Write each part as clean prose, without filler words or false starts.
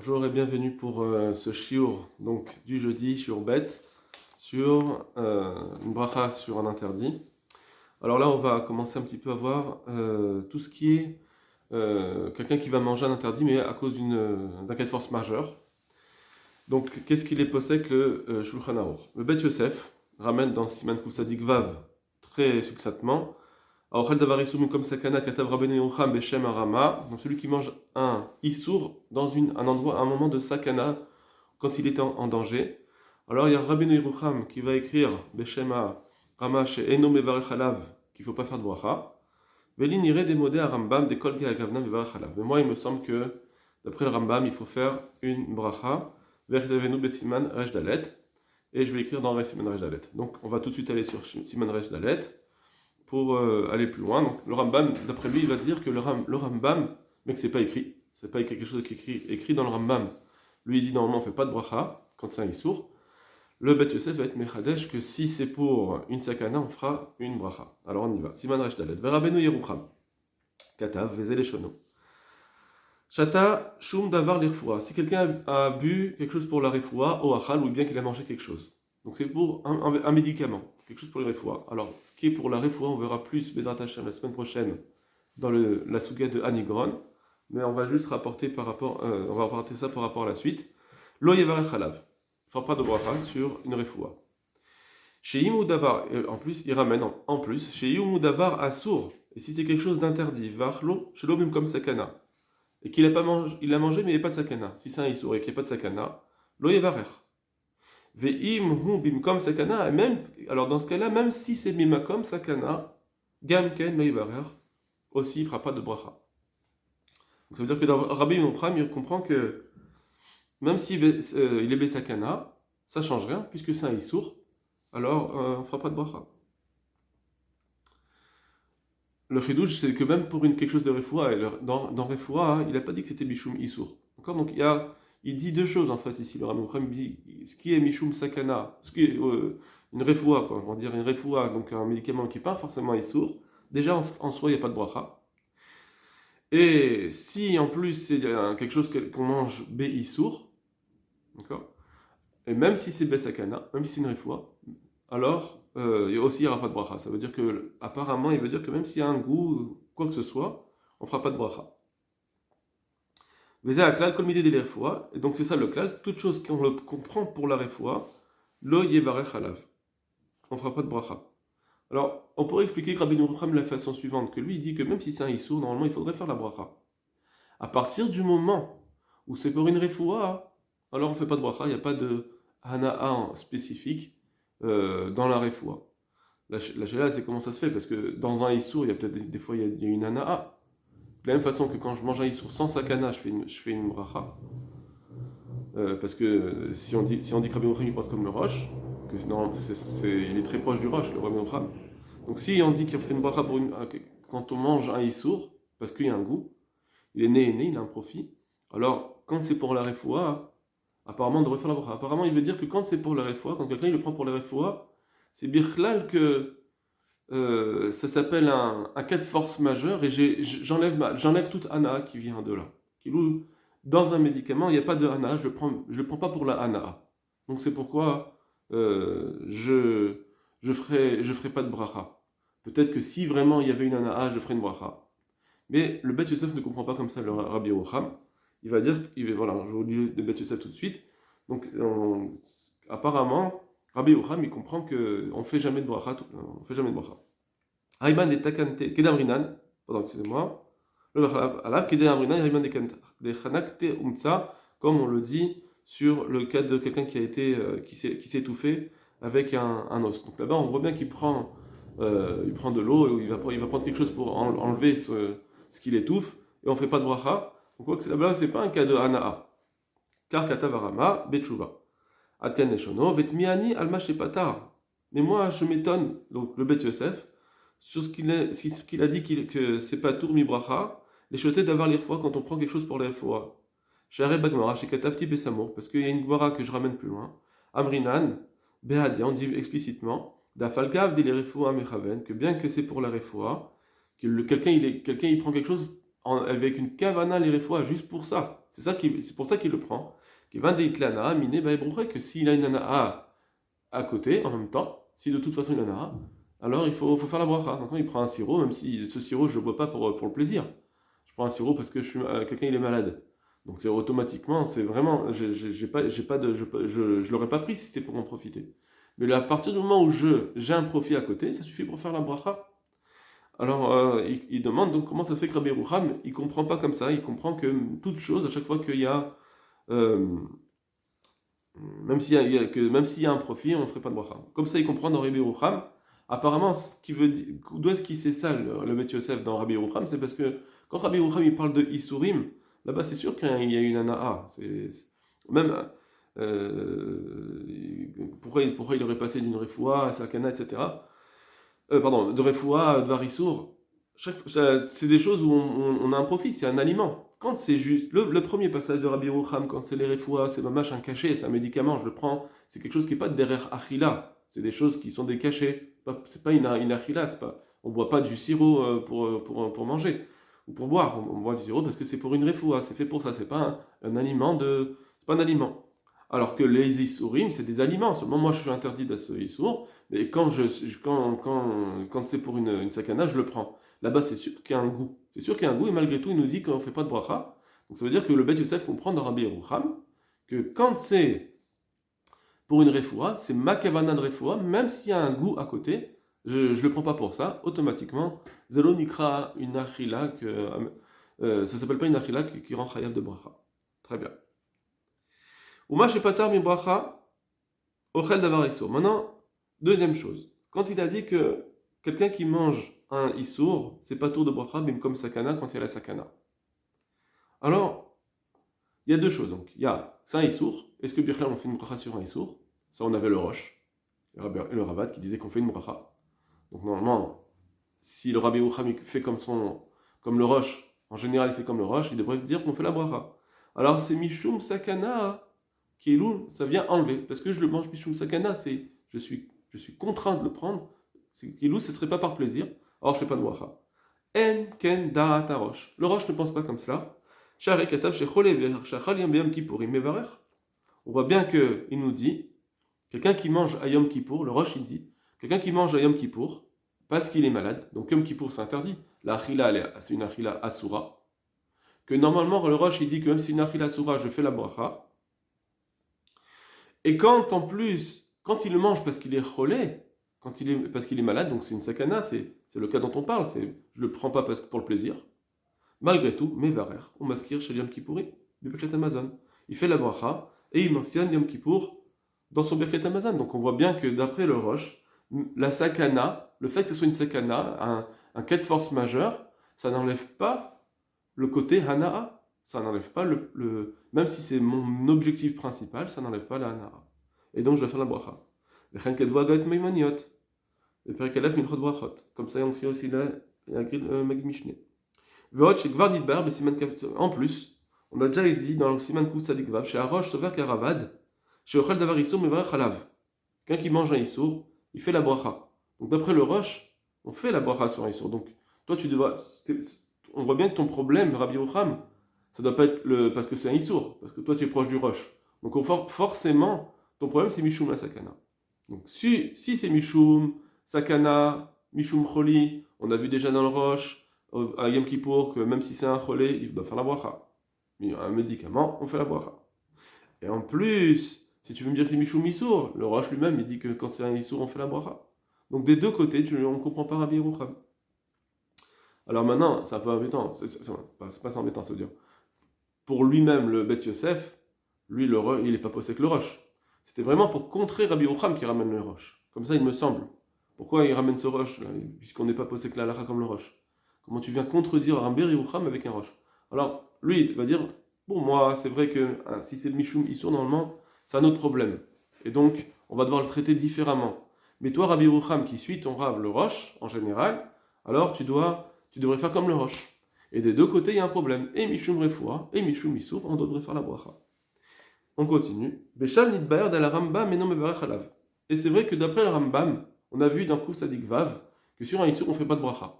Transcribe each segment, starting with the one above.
Bonjour et bienvenue pour ce shiur donc du jeudi, shiur bet, sur une bracha sur un interdit. Alors là, on va commencer un petit peu à voir tout ce qui est quelqu'un qui va manger un interdit, mais à cause d'un cas de force majeur. Donc, qu'est-ce qu'il est possède le Shulchan Aruch? Le Bet Yosef ramène dans Siman Kusadik Vav très succinctement. Aochel davar isur comme sakana katav Rabbeinu Yocham beshem arama. Donc celui qui mange un issour dans un endroit, un moment de sakana, quand il est en danger. Alors il y a Rabbeinu Yocham qui va écrire beshem arama chez eno mevarech alav qu'il ne faut pas faire de bracha. Velin ire des modés à Rambam des kol gavna mevarech alav. Mais moi il me semble que d'après le Rambam il faut faire une bracha vechdavenu besiman resh dalet. Et je vais écrire dans Siman resh dalet. Donc on va tout de suite aller sur Siman resh dalet pour aller plus loin. Donc le Rambam, d'après lui, il va dire que le Rambam, mais que c'est pas écrit, c'est pas quelque chose qui est écrit dans le Rambam. Lui, il dit normalement on fait pas de bracha quand c'est un issour. Le Bet Yosef va être mechadesh que si c'est pour une sakana, on fera une bracha. Alors on y va. Siman resh dalet. Verabenu Yerucham. Katav vezel eshono. Shata shum davar l'irfoua. Si quelqu'un a bu quelque chose pour la refoua, o achal, ou bien qu'il a mangé quelque chose. Donc c'est pour un médicament, quelque chose pour les refoua. Alors, ce qui est pour la refoua, on verra plus Bezrat Hashem la semaine prochaine dans la souga de Hanigron, mais on va juste rapporter on va rapporter ça par rapport à la suite. Lo yevarech halav. Il ne fera pas de bracha sur une refoua. Chez Yimou Davar, en plus, il ramène en plus, chez Yimou Davar assour, et si c'est quelque chose d'interdit, vachlo, shelo bim comme sakana, et qu'il a pas mangé, il l'a mangé mais il n'y a pas de sakana. Si c'est un issour et qu'il n'y a pas de sakana, lo yevarech. Ve'im hu bimkom sakana, même, alors dans ce cas-là, même si c'est bimakom sakana, gamken lo yevarech, aussi il ne fera pas de bracha. Donc ça veut dire que dans Rabbi Yocham, il comprend que même s'il est besakana, ça ne change rien, puisque c'est un issour, alors on ne fera pas de bracha. Le chidouche, c'est que même pour quelque chose de refoua, dans refoua, il n'a pas dit que c'était bishum issour. D'accord? Donc il dit deux choses en fait ici. Le Rabbi Yocham dit ce qui est mishum sakana, ce qui est une refoua, quoi, on va dire une refoua, donc un médicament qui n'est pas forcément issour, déjà en soi il n'y a pas de bracha. Et si en plus c'est quelque chose qu'on mange issour, d'accord? Et même si c'est besakana, même si c'est une refoua, alors il n'y aura pas de bracha. Ça veut dire que, apparemment, il veut dire que même s'il y a un goût, quoi que ce soit, on ne fera pas de bracha. Veza klal kol midé de la refoua, et donc c'est ça le klal, toute chose qu'on prend pour la refoua, lo yevarech halav. On ne fera pas de bracha. Alors, on pourrait expliquer que Rabbi Yocham de la façon suivante, que lui il dit que même si c'est un issour, normalement il faudrait faire la bracha. À partir du moment où c'est pour une refoua, alors on ne fait pas de bracha, il n'y a pas de hana'a spécifique dans la refoua. La chéla, c'est comment ça se fait, parce que dans un issour, il y a peut-être des fois il y a une hana'a. De la même façon que quand je mange un issour sans sakana, je fais une bracha. Parce que si on dit que Rabbi Yocham il pense comme le roche, que il est très proche du roche, le Rabbi Yocham. Donc si on dit qu'il fait une bracha quand on mange un issour, parce qu'il y a un goût, il est né, il a un profit, alors quand c'est pour la refoua, apparemment on devrait faire la bracha. Apparemment il veut dire que quand c'est pour la refoua, quand quelqu'un il le prend pour la refoua, c'est birchlal que ça s'appelle un cas de force majeure et j'enlève toute hana qui vient de là. Dans un médicament, il n'y a pas de hana, je le prends pas pour la hana. Donc c'est pourquoi je ferai pas de bracha. Peut-être que si vraiment il y avait une hana, je ferai une bracha. Mais le Bet Yosef ne comprend pas comme ça le Rabbi Yocham. Il va dire, voilà, je vais vous lire le Bet Yosef tout de suite. Donc apparemment, Rabbi Yocham, il comprend qu'on ne fait jamais de bracha. On fait jamais de bracha. Hayman et Takante, Kedamrinan, pardon, excusez-moi. Le Alab, Kedamrinan, Hayman de Chanakte Umtsa, comme on le dit sur le cas de quelqu'un qui s'est étouffé avec un os. Donc là-bas, on voit bien qu'il prend de l'eau, et il va prendre quelque chose pour enlever ce qui l'étouffe, et on ne fait pas de bracha. Donc là-bas, ce n'est pas un cas de hana'a. Car katavarama, betchouva. Atkan Neshono, Vetmiani, Alma Shepatar. Mais moi, je m'étonne, donc le Bet Yosef, sur ce qu'il a dit que c'est pas tour mi bracha, les chotés d'avoir l'irfoua quand on prend quelque chose pour l'irfoua. Chez Bagmara, chez Katafti Besamour, parce qu'il y a une Gemara que je ramène plus loin. Amrinan, Behadia, on dit explicitement, Dafalgav de l'irfoua mechaven, que bien que c'est pour la refoua, que quelqu'un il prend quelque chose avec une kavana les refoua, juste pour ça. C'est pour ça qu'il le prend. Qu'il va deitlana, miné, que s'il a une anaa à côté, en même temps, si de toute façon il en a, alors il faut faire la bracha. Donc quand il prend un sirop, même si ce sirop je ne le bois pas pour le plaisir, je prends un sirop parce que quelqu'un il est malade. Donc c'est automatiquement, c'est vraiment, j'ai pas de, je l'aurais pas pris si c'était pour en profiter. Mais là, à partir du moment où j'ai un profit à côté, ça suffit pour faire la bracha. Alors il demande donc comment ça se fait que Rabbi Yerucham, il comprend pas comme ça, il comprend que toute chose, à chaque fois qu'il y a euh, même s'il y a un profit, on ne ferait pas de bracha. Comme ça, il comprend dans Rabbi Yerucham. Apparemment, ce qui veut dire, d'où est-ce qu'il sait ça, le Beth Yosef, dans Rabbi Yerucham, c'est parce que quand Rabbi Yerucham il parle de Isurim, là-bas c'est sûr qu'il y a une anaa. Même pourquoi il aurait passé d'une refoua à sakana, etc. Pardon, de refoua à varissour. C'est des choses où on a un profit, c'est un aliment. Quand c'est juste, le premier passage de Rabbi Yerucham, quand c'est les refoua, c'est mamash un cachet, c'est un médicament, je le prends, c'est quelque chose qui n'est pas derrière achila, c'est des choses qui sont des cachets, c'est pas une achila, on ne boit pas du sirop pour manger, ou pour boire, on boit du sirop parce que c'est pour une refoua, c'est fait pour ça, c'est pas un aliment c'est pas un aliment. Alors que les isurim, c'est des aliments, seulement moi je suis interdit de ce issour, mais quand c'est pour une sakana, je le prends. Là-bas, c'est sûr qu'il y a un goût. C'est sûr qu'il y a un goût, et malgré tout, il nous dit qu'on ne fait pas de bracha. Donc ça veut dire que le Beth Yosef comprend dans Rabbi Yerucham que quand c'est pour une refoua, c'est ma kavana de refoua, même s'il y a un goût à côté, je ne le prends pas pour ça, automatiquement, zelo nikra une achila, ça s'appelle pas une achila qui rend chayav de bracha. Très bien. Uma shepatar mi bracha, ochel davar issour. Maintenant, deuxième chose. Quand il a dit que quelqu'un qui mange un issour, c'est pas tour de bracha, mais comme sakana quand il y a la sakana. Alors, il y a deux choses. Donc, c'est un issour. Est-ce que Birchlam on fait une bracha sur un issour? Ça, on avait le Rosh, le Rabat qui disait qu'on fait une bracha. Donc, normalement, si le Rabbi Yerucham fait comme le Rosh, en général il fait comme le Rosh, il devrait dire qu'on fait la bracha. Alors, c'est Mishum Sakana qui est lourd, ça vient enlever. Parce que je le mange Mishum Sakana, je suis contraint de le prendre. Qui est lourd, ce ne serait pas par plaisir. Alors, je ne fais pas de bracha. En ken da'at Rosh. Le Rosh ne pense pas comme cela. On voit bien qu'il nous dit, quelqu'un qui mange à Yom Kippour, le Rosh il dit, quelqu'un qui mange à Yom Kippour, parce qu'il est malade, donc Yom Kippour c'est interdit, la achila c'est une achila asura, que normalement le Rosh il dit que même si c'est une achila asura, je fais la bracha, et quand en plus, quand il le mange parce qu'il est cholé, parce qu'il est malade, donc c'est une sakana, c'est le cas dont on parle, je le prends pas pour le plaisir, malgré tout, Mevarer, on maskir chez Yom Kippouri, du Birkat Hamazon. Il fait la bracha et il mentionne Yom Kippour dans son Birkat Hamazon. Donc on voit bien que d'après le Rosh, la sakana, le fait que ce soit une sakana, un cas de force majeure, ça n'enlève pas le côté hana'a. Ça n'enlève pas même si c'est mon objectif principal, ça n'enlève pas la hana'a. Et donc je vais faire la bracha. Comme ça, on crie aussi la grille Magid Mishneh. En plus, on a déjà dit dans le Siman Kouf Tzadik Vav, chez Arosh Sover Karavad, chez Ochel Davar Issour Mevarech Halav. Quelqu'un qui mange un Issour, il fait la bracha. Donc d'après le Rosh, on fait la bracha sur un Issour. Donc toi, on voit bien que ton problème, Rabbi Yerucham, ça doit pas être parce que c'est un Issour, parce que toi tu es proche du Rosh. Donc forcément, ton problème c'est Mishum la Sakana. Donc si c'est Mishum, Sakana, Mishum Choli, on a vu déjà dans le Rosh, à Yom Kippour, que même si c'est un cholé, il doit faire la bracha. Mais un médicament, on fait la bracha. Et en plus, si tu veux me dire que c'est Mishum Issour, le Rosh lui-même, il dit que quand c'est un Issour, on fait la bracha. Donc des deux côtés, on ne comprend pas Rabbi Yerucham. Alors maintenant, c'est un peu embêtant, c'est pas embêtant, ça veut dire. Pour lui-même, le Beth Yosef, lui, il n'est pas posé que le Rosh. C'était vraiment pour contrer Rabbi Yerucham qui ramène le Rosh. Comme ça, il me semble. Pourquoi il ramène ce Rosh, puisqu'on n'est pas posé que la halakha comme le Rosh? Comment tu viens contredire un Ber Yerucham avec un Rosh? Alors, lui, il va dire, bon, moi, c'est vrai que si c'est le Mishum Issour, normalement, c'est un autre problème. Et donc, on va devoir le traiter différemment. Mais toi, Rabbi Yerucham, qui suit ton Rav, le Rosh, en général, alors tu devrais faire comme le Rosh. Et des deux côtés, il y a un problème. Et Mishum Refoua, et Mishum Issour, on devrait faire la bracha. On continue. Beshal Nidbaer de la Rambam, mais non Mevarech Halav. Et c'est vrai que d'après le Rambam, on a vu dans Kouf Sadik Vav, que sur un Issour, on ne fait pas de bracha.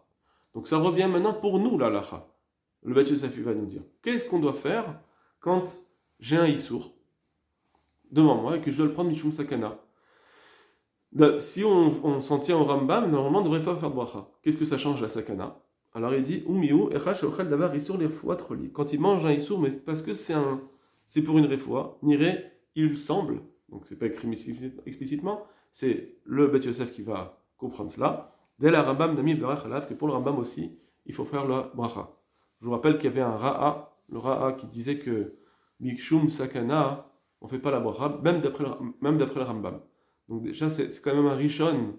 Donc ça revient maintenant pour nous, la halacha. le Beth Yosef va nous dire, qu'est-ce qu'on doit faire quand j'ai un Issour devant moi et que je dois le prendre Mishum Sakana? Si on s'en tient au Rambam, normalement on devrait pas faire de bracha. Qu'est-ce que ça change la Sakana? Alors il dit, Umiu, Echash Ochel Davar Issour l'Irfoua Troli. Quand il mange un Issour, mais parce que c'est pour une réfoua, Niré, il semble, donc c'est pas écrit explicitement, c'est le Beth Yosef qui va comprendre cela. Dès la Rambam Nami Berach Alav, que pour le Rambam aussi, il faut faire la bracha. Je vous rappelle qu'il y avait un Ra'a, le Ra'a qui disait que Mikshum Sakana, on ne fait pas la bracha, même d'après le Rambam. Donc déjà, c'est quand même un Rishon,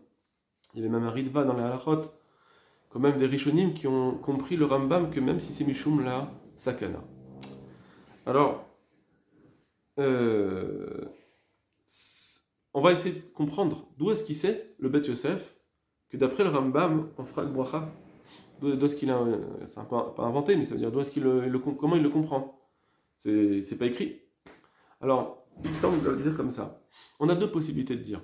il y avait même un Ritva dans les halachot, quand même des Rishonim qui ont compris le Rambam que même si c'est Mishum la Sakana. Alors, on va essayer de comprendre d'où est-ce qu'il sait, le Beth Yosef, que d'après le Rambam, on fera le bracha. D'où est-ce qu'il a, c'est un peu pas inventé, mais ça veut dire d'où est-ce comment il le comprend. C'est pas écrit. Alors, il semble le dire comme ça. On a deux possibilités de dire.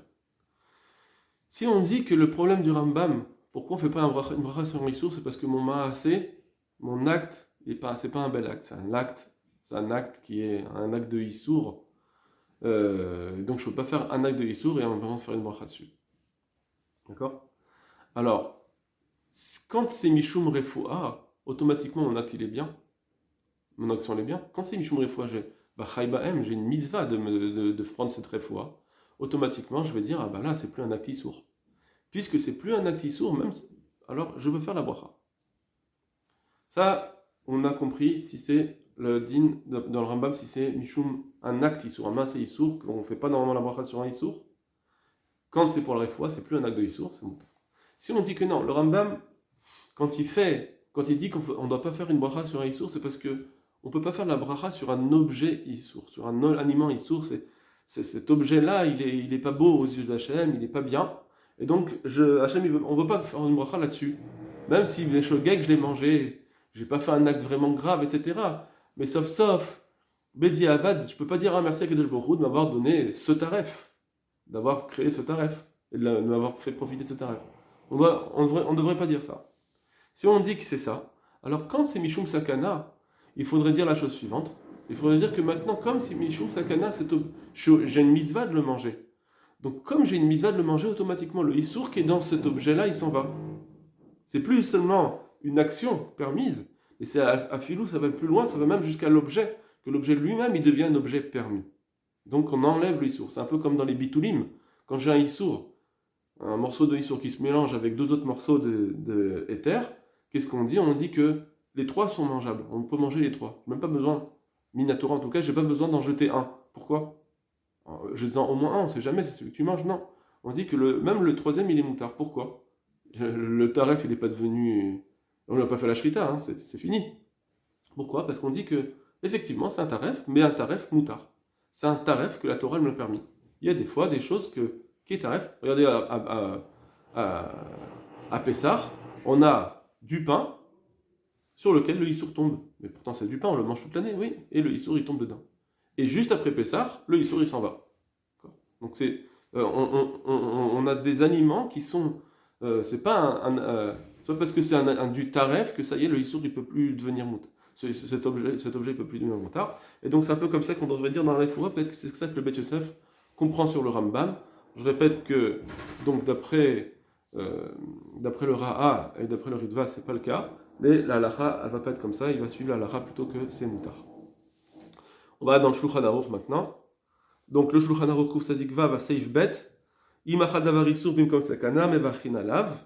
Si on dit que le problème du Rambam, pourquoi on ne fait pas une bracha sur un issour, c'est parce que mon ma'aseh, mon acte, c'est pas un bel acte, c'est un acte qui est un acte de issour. Donc je ne peux pas faire un acte de issour et en même temps faire une bracha dessus. D'accord? Alors, quand c'est Mishum Refoua, automatiquement mon acte il est bien, mon action elle est bien. Quand c'est Mishum Refoua, j'ai une mitzvah de prendre cette Refoua, automatiquement je vais dire, ah ben là c'est plus un acte issour. Puisque c'est plus un acte issour, alors je veux faire la bracha. Ça, on a compris si c'est le din dans le Rambam, si c'est Mishum un acte issour, un masse issour, qu'on ne fait pas normalement la bracha sur un issour. Quand c'est pour la Refoua, c'est plus un acte de issour, c'est moutar. Si on dit que non, le Rambam, quand il dit qu'on ne doit pas faire une bracha sur un issour, c'est parce que on ne peut pas faire la bracha sur un objet issour, sur un aliment issour. Cet objet-là, il est pas beau aux yeux d'Hachem, il n'est pas bien. Et donc, Hachem, on ne veut pas faire une bracha là-dessus. Même si les shogeg, je l'ai mangé, j'ai pas fait un acte vraiment grave, etc. Mais sauf, Bedi Avad, je peux pas dire merci à Kadosh Baruch Hu de m'avoir donné ce taref, d'avoir créé ce taref, et de m'avoir fait profiter de ce taref. On ne devrait pas dire ça. Si on dit que c'est ça, alors quand c'est Mishum Sakana, il faudrait dire la chose suivante. Il faudrait dire que maintenant, comme c'est Mishum Sakana, j'ai une mitzvah de le manger. Donc comme j'ai une mitzvah de le manger, automatiquement le issour qui est dans cet objet-là, il s'en va. C'est plus seulement une action permise, et c'est à filou, ça va plus loin, ça va même jusqu'à l'objet, que l'objet lui-même, il devient un objet permis. Donc on enlève le issour. C'est un peu comme dans les bitoulim, quand j'ai un issour, un morceau de issour qui se mélange avec deux autres morceaux de éther, qu'est-ce qu'on dit? On dit que les trois sont mangeables, on peut manger les trois. Même pas besoin, Minatora en tout cas, j'ai pas besoin d'en jeter un. Pourquoi? Jetant au moins un, on sait jamais, c'est celui que tu manges, non. On dit que même le troisième, il est moutard. Pourquoi? Le taref, il n'est pas devenu... On n'a pas fait la shrita, hein, c'est fini. Pourquoi? Parce qu'on dit que, effectivement, c'est un taref, mais un taref moutard. C'est un taref que la Torah me l'a permis. Il y a des fois des choses qui est taref. Regardez, à Pessah, on a du pain sur lequel le issour tombe. Mais pourtant, c'est du pain, on le mange toute l'année, oui. Et le issour, il tombe dedans. Et juste après Pessah, le issour, il s'en va. Donc on a des aliments qui sont... c'est pas soit parce que c'est du taref que ça y est, le issour, il peut plus devenir mout. Cet objet, il peut plus devenir moutard. Et donc c'est un peu comme ça qu'on devrait dire dans la Refoua. Peut-être que c'est ça que le Beth Yosef comprend sur le Rambam. Je répète que, donc d'après le Ra'a et d'après le Ritva, c'est pas le cas. Mais la halacha, elle va pas être comme ça. Il va suivre la halacha plutôt que c'est moutard. On va dans le Shulchan Aruch maintenant. Donc le Shulchan Aruch Kuf Tzadik Vav Seif Bet, Imachal Davar Isur Bimkom Sakana Mevachin Alav.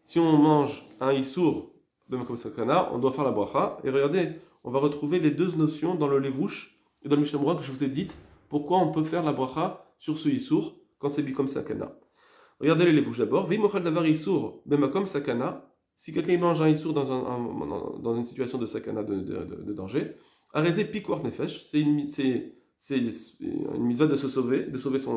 Si on mange un Isur Bimkom Sakana, on doit faire la bracha. Et regardez, on va retrouver les deux notions dans le Levouche et dans le Mishnah Berurah que je vous ai dites. Pourquoi on peut faire la bracha sur ce Isur quand c'est Bimkom Sakana? Regardez les Levouches d'abord. Vimachal Davar Isur Bimkom Sakana. Si quelqu'un mange un Isur dans une situation de Sakana, de danger, Arezé Pikwar Nefesh, c'est une mitzvah de sauver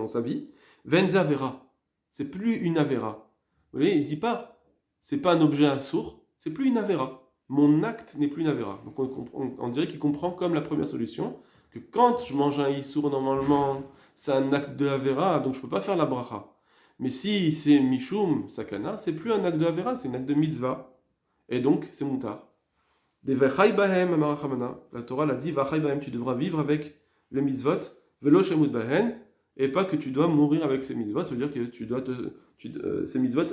sa vie. Venza Vera, c'est plus une Avera. Vous voyez, il ne dit pas, c'est pas un objet assourd, c'est plus une Avera. Mon acte n'est plus une Avera. Donc on dirait qu'il comprend comme la première solution, que quand je mange un Issour, normalement, c'est un acte de Avera, donc je ne peux pas faire la bracha. Mais si c'est Mishum Sakana, c'est plus un acte de Avera, c'est un acte de mitzvah. Et donc, c'est moutar. Des vechai bahem amarachamana. La Torah l'a dit, vechai bahem, tu devras vivre avec les mitzvot, velo shemut bahen, et pas que tu dois mourir avec ces mitzvot, ça veut dire que tu dois ces mitzvot,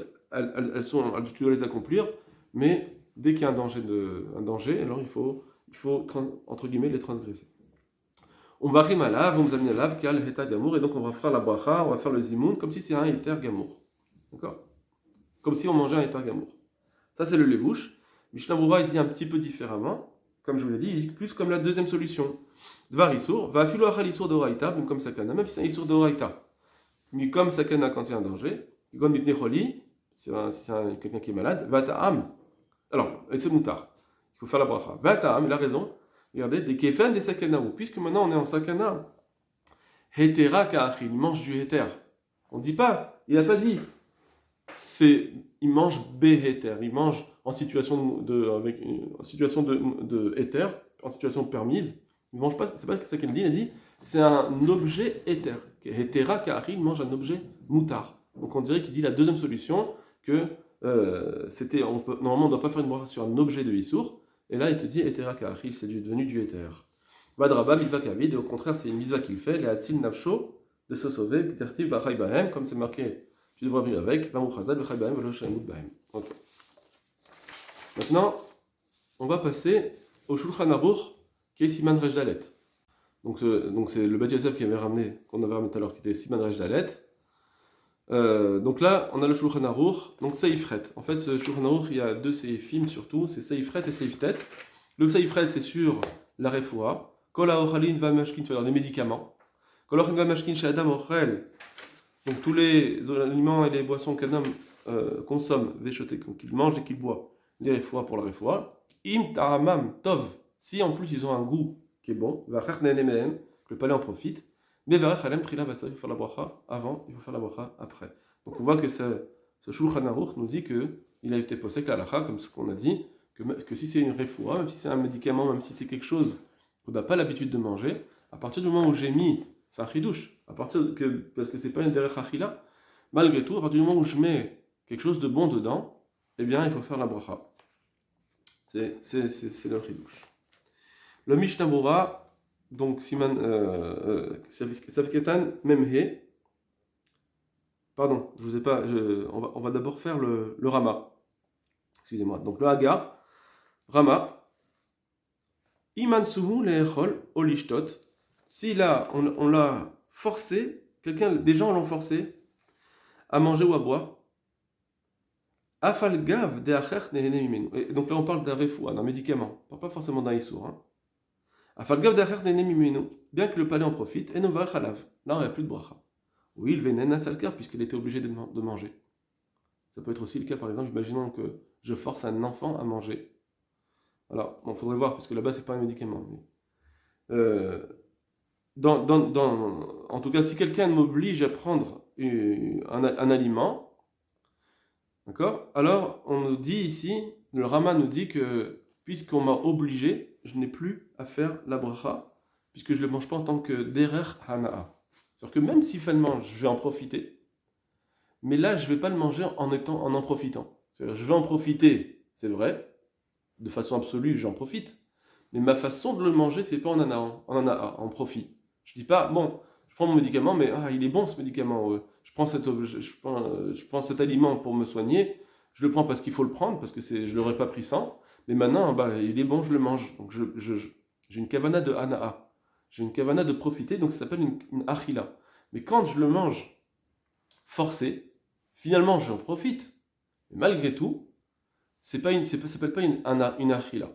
tu dois les accomplir, mais dès qu'il y a un danger, alors il faut entre guillemets, les transgresser. On va rime à lave, on va amener à lave, kal heta gamour, et donc on va faire la bracha, on va faire le zimoun, comme si c'était un heter gamour. D'accord? Comme si on mangeait un heter gamour. Ça, c'est le levouche. Mishnah Berurah, il dit un petit peu différemment. Comme je vous l'ai dit, il dit plus comme la deuxième solution. Dvar isur, va filo achal isur d'oraita, même comme sakana, même si c'est un isur d'oraita. Mais comme sakana quand il y a un danger, comme mitne choli, si c'est quelqu'un qui est malade, va ta'am. Alors, c'est moutar. Il faut faire la bracha. Va ta'am, il a raison. Regardez, des kefen des sakana. Puisque maintenant on est en sakana, hetera ka'achil, il mange du heter. On ne dit pas, il n'a pas dit. Il mange béhéter, il mange en situation de éther, en situation permise. Il mange pas, c'est pas ça qu'il dit, il a dit, c'est un objet éther. Hétéra ka'achil, il mange un objet moutar. Donc on dirait qu'il dit la deuxième solution, que normalement on ne doit pas faire une bracha sur un objet de Issour, et là il te dit hétéra ka'achil, c'est devenu du éther. Vadraba, mitzvah kavid, et au contraire c'est une mitzvah qu'il fait, les hatsil nafsho, de se sauver, pitertiv bachai bahem, comme c'est marqué. Tu devras vivre avec. Maintenant, on va passer au Shulchan Aruch, qui est Siman Resh Dalet. Donc c'est le Beth Yosef qu'on avait ramené tout à l'heure, qui était Siman Resh Dalet. Donc là, on a le Shulchan Aruch, donc Seifret. En fait, ce Shulchan Aruch, il y a deux Seifim surtout, c'est Seifret et Seiftet. Le Seifret, c'est sur la refoua. Kol ha'ochalin va'mashkin, c'est-à-dire les médicaments. Kol ha'ochalin va'mashkin she'adam ochel. Donc tous les aliments et les boissons qu'un homme consomme, véchoté, donc qu'il mange et qu'il boit, les refoua pour la refoua. Im ta'amam tov, si en plus ils ont un goût qui est bon, va'chach ne'enem, que le palais en profite. Mais va'chach alem trila vasa, il faut faire la bracha avant, il faut faire la bracha après. Donc on voit que ce Shulchan Aruch nous dit qu'il a été posé que la halakha, comme ce qu'on a dit, que si c'est une refoua, même si c'est un médicament, même si c'est quelque chose qu'on n'a pas l'habitude de manger, à partir du moment où j'ai mis, c'est un chidouche, parce que c'est pas une derech achila, malgré tout, à partir du moment où je mets quelque chose de bon dedans, eh bien il faut faire la bracha. C'est le chidouche. Le Mishnah Berurah, donc Siman Safketan Memhe, pardon, je vous ai pas, on va d'abord faire le Rama. Excusez-moi. Donc le Haga, Rama, Iman Suhu Le'echol Olishtot. Si là, on l'a forcé, des gens l'ont forcé à manger ou à boire. Afal gav de acher nehene mimenu. Et donc là, on parle d'un refoua, d'un médicament. On parle pas forcément d'un issour. Afal gav de acher nehene mimenu. Bien que le palais en profite, et no va chalav. Là, il n'y a plus de bracha. Oui, il vénène un salkar puisqu'il était obligé de manger. Ça peut être aussi le cas, par exemple, imaginons que je force un enfant à manger. Alors, il faudrait voir, parce que là-bas, c'est pas un médicament. Mais, en tout cas, si quelqu'un m'oblige à prendre un aliment, d'accord, alors on nous dit ici, le Rama nous dit que puisqu'on m'a obligé, je n'ai plus à faire la bracha, puisque je ne le mange pas en tant que derer hana'a. C'est-à-dire que même s'il fait le mange, je vais en profiter, mais là, je ne vais pas le manger en profitant. C'est-à-dire, je vais en profiter, c'est vrai, de façon absolue, j'en profite, mais ma façon de le manger, c'est pas en profit. Je dis pas, bon, je prends mon médicament, mais il est bon ce médicament. Je prends cet aliment pour me soigner. Je le prends parce qu'il faut le prendre, parce que je l'aurais pas pris sans. Mais maintenant, il est bon, je le mange. Donc j'ai une kavana de hana'a. J'ai une kavana de profiter, donc ça s'appelle une achila. Mais quand je le mange forcé, finalement j'en profite. Mais malgré tout, ça s'appelle pas une achila.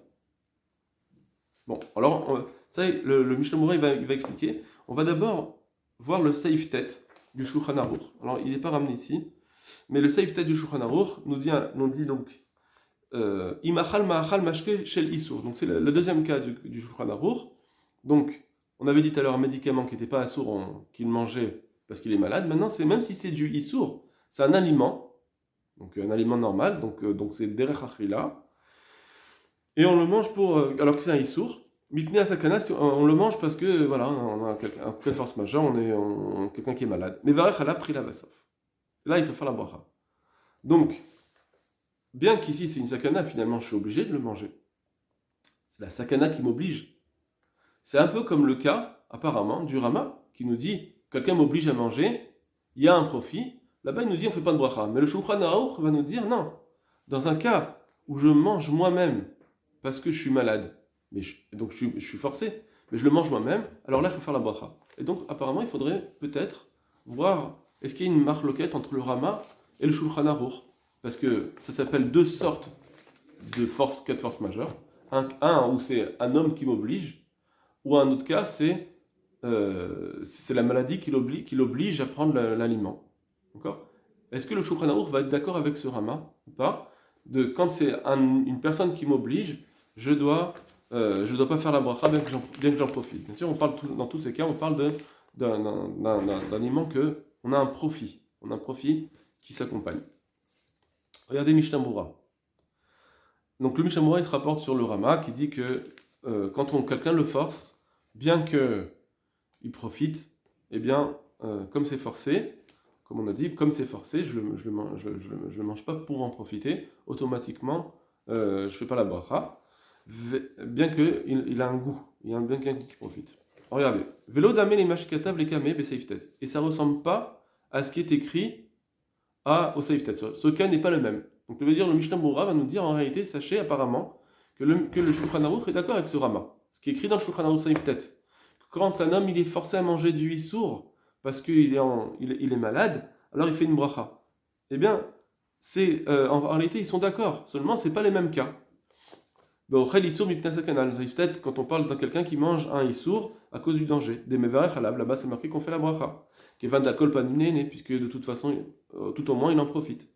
Bon, alors, ça, le Mishnah Berurah, il va expliquer. On va d'abord voir le seiftet du Shulchan Aruch. Alors, il n'est pas ramené ici, mais le seiftet du Shulchan Aruch nous dit donc Imachal ma'achal mashke shel isur. Donc, c'est le deuxième cas du Shulchan Aruch. Donc, on avait dit tout à l'heure un médicament qui n'était pas assour, qu'il mangeait parce qu'il est malade. Maintenant, même si c'est du isur, c'est un aliment, donc un aliment normal, donc c'est derech achila. Et on le mange alors que c'est un issour. Mitne asakana, on le mange parce que, voilà, on a un cas de force majeure, on quelqu'un qui est malade. Mais varech halav trila vasof. Là, il faut faire la bracha. Donc, bien qu'ici c'est une sakana, finalement, je suis obligé de le manger. C'est la sakana qui m'oblige. C'est un peu comme le cas, apparemment, du Rama, qui nous dit, quelqu'un m'oblige à manger, il y a un profit, là-bas il nous dit on ne fait pas de bracha. Mais le Shulchan Aruch va nous dire non. Dans un cas où je mange moi-même, parce que je suis malade, donc je suis forcé, mais je le mange moi-même, alors là il faut faire la bracha. Et donc apparemment il faudrait peut-être voir, est-ce qu'il y a une marloquette entre le Rama et le Shulchan Aruch, parce que ça s'appelle deux sortes de forces, quatre forces majeures. Un où c'est un homme qui m'oblige, ou un autre cas c'est la maladie qui l'oblige à prendre l'aliment. D'accord ? Est-ce que le Shulchan Aruch va être d'accord avec ce Rama ou pas ? Quand c'est une personne qui m'oblige, je dois pas faire la bracha bien que j'en profite. Bien sûr, dans tous ces cas, on parle d'un aliment que on a un profit. On a un profit qui s'accompagne. Regardez Mishnah Berurah. Donc le Mishnah Berurah, il se rapporte sur le Rama qui dit que quand quelqu'un le force, bien que il profite, eh bien, comme c'est forcé, comme on a dit, comme c'est forcé, je le mange pas pour en profiter, automatiquement, je fais pas la bracha, bien qu'il a un goût, il y a bien qu'un goût qui profite. Regardez, vélo damé les mashkatav les kamé beseiftet, et ça ressemble pas à ce qui est écrit au seiftet. Ce cas n'est pas le même. Donc, ça veut dire le Mishnah Berurah va nous dire en réalité, sachez apparemment que le Shulchan Aruch est d'accord avec ce Rama. Ce qui est écrit dans le Shulchan Aruch seiftet. Quand un homme il est forcé à manger du issour parce qu'il est malade, alors il fait une bracha. Eh bien, en réalité, ils sont d'accord, seulement ce n'est pas les mêmes cas. Quand on parle de quelqu'un qui mange un issour à cause du danger, des mevarech halav, là-bas c'est marqué qu'on fait la bracha. Puisque de toute façon, tout au moins il en profite.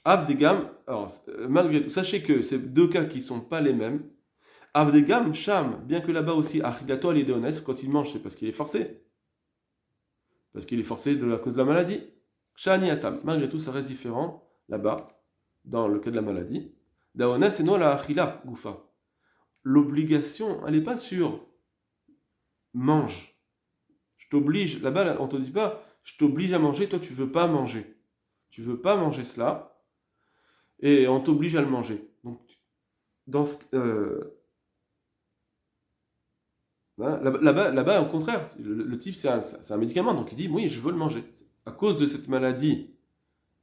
Avdegam, alors malgré tout, sachez que ces deux cas qui ne sont pas les mêmes. Avdegam, Sham, bien que là-bas aussi, Achilato al-Yedeones, quand il mange, c'est parce qu'il est forcé. Parce qu'il est forcé à cause de la maladie. Shani Atam, malgré tout, ça reste différent là-bas, dans le cas de la maladie. Daones et non la Achila, Goufa. L'obligation, elle n'est pas sur mange. Je t'oblige, là-bas, on ne te dit pas, je t'oblige à manger, toi tu ne veux pas manger. Tu ne veux pas manger cela, et on t'oblige à le manger. Donc, là-bas, au contraire, le type, c'est un médicament, donc il dit, oui, je veux le manger. À cause de cette maladie,